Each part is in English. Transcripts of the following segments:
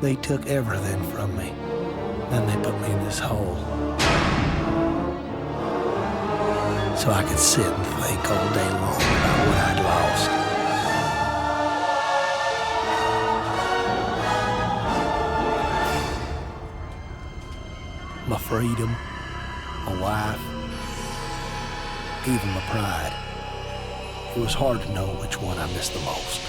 They took everything from me. Then they put me in this hole. So I could sit and think all day long about what I'd lost. My freedom, my wife, even my pride. It was hard to know which one I missed the most.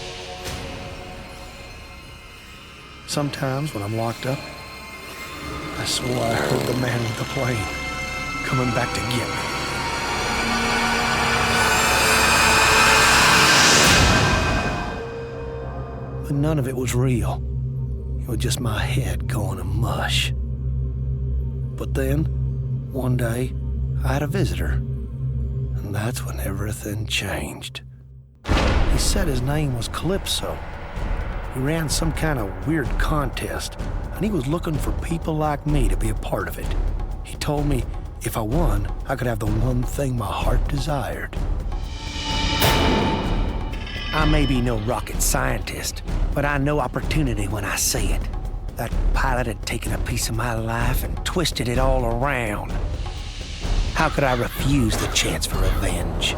Sometimes when I'm locked up, I swore I heard the man with the plane coming back to get me. But none of it was real. It was just my head going to mush. But then, one day, I had a visitor. And that's when everything changed. He said his name was Calypso. He ran some kind of weird contest, and he was looking for people like me to be a part of it. He told me if I won, I could have the one thing my heart desired. I may be no rocket scientist, but I know opportunity when I see it. That pilot had taken a piece of my life and twisted it all around. How could I refuse the chance for revenge?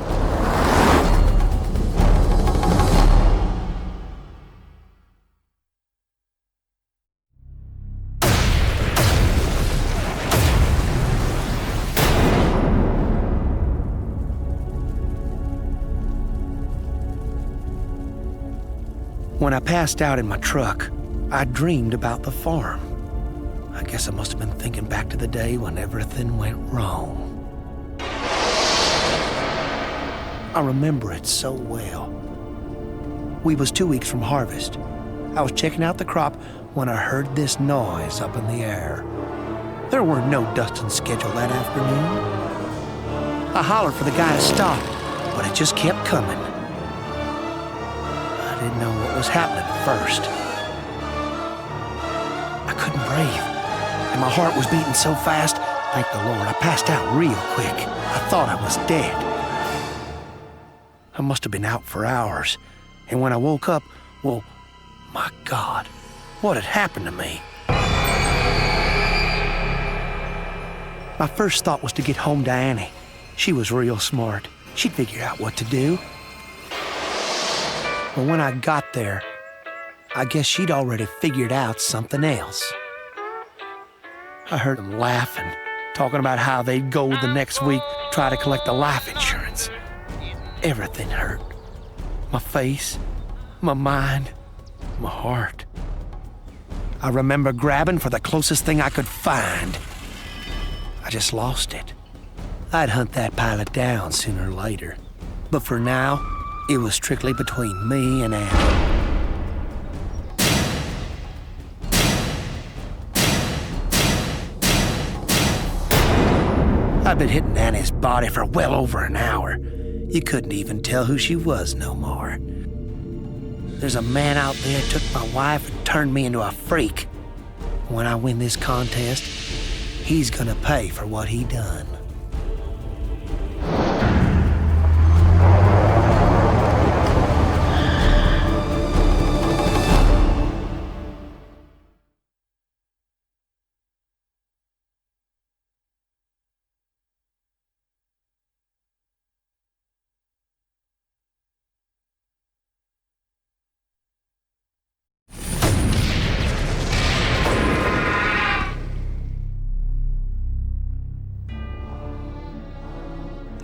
When I passed out in my truck, I dreamed about the farm. I guess I must have been thinking back to the day when everything went wrong. I remember it so well. We was 2 weeks from harvest. I was checking out the crop when I heard this noise up in the air. There were no dusting scheduled that afternoon. I hollered for the guy to stop, but it just kept coming. I didn't know what was happening at first. I couldn't breathe, and my heart was beating so fast, thank the Lord, I passed out real quick. I thought I was dead. I must have been out for hours, and when I woke up, well, my God, what had happened to me? My first thought was to get home to Annie. She was real smart. She'd figure out what to do. But when I got there, I guess she'd already figured out something else. I heard them laughing, talking about how they'd go the next week, try to collect the life insurance. Everything hurt. My face, my mind, my heart. I remember grabbing for the closest thing I could find. I just lost it. I'd hunt that pilot down sooner or later. But for now, it was strictly between me and Annie. I'd been hitting Annie's body for well over an hour. You couldn't even tell who she was no more. There's a man out there took my wife and turned me into a freak. When I win this contest, he's gonna pay for what he done.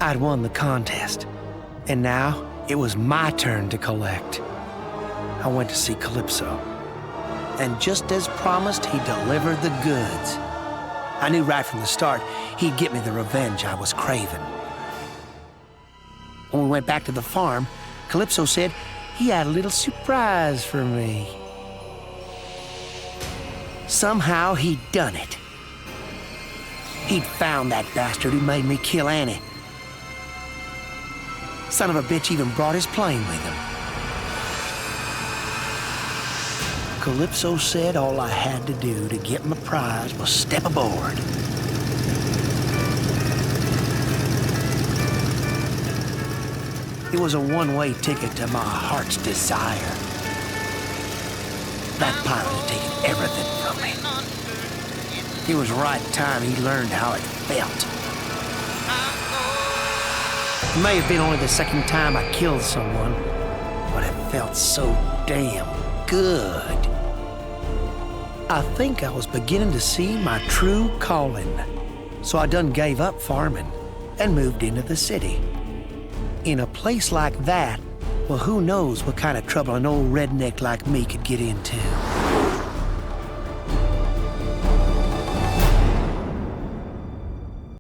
I'd won the contest, and now it was my turn to collect. I went to see Calypso, and just as promised, he delivered the goods. I knew right from the start he'd get me the revenge I was craving. When we went back to the farm, Calypso said he had a little surprise for me. Somehow he'd done it. He'd found that bastard who made me kill Annie. Son of a bitch even brought his plane with him. Calypso said all I had to do to get my prize was step aboard. It was a one-way ticket to my heart's desire. That pilot had taken everything from me. It was right time he learned how it felt. It may have been only the second time I killed someone, but it felt so damn good. I think I was beginning to see my true calling. So I done gave up farming and moved into the city. In a place like that, well, who knows what kind of trouble an old redneck like me could get into.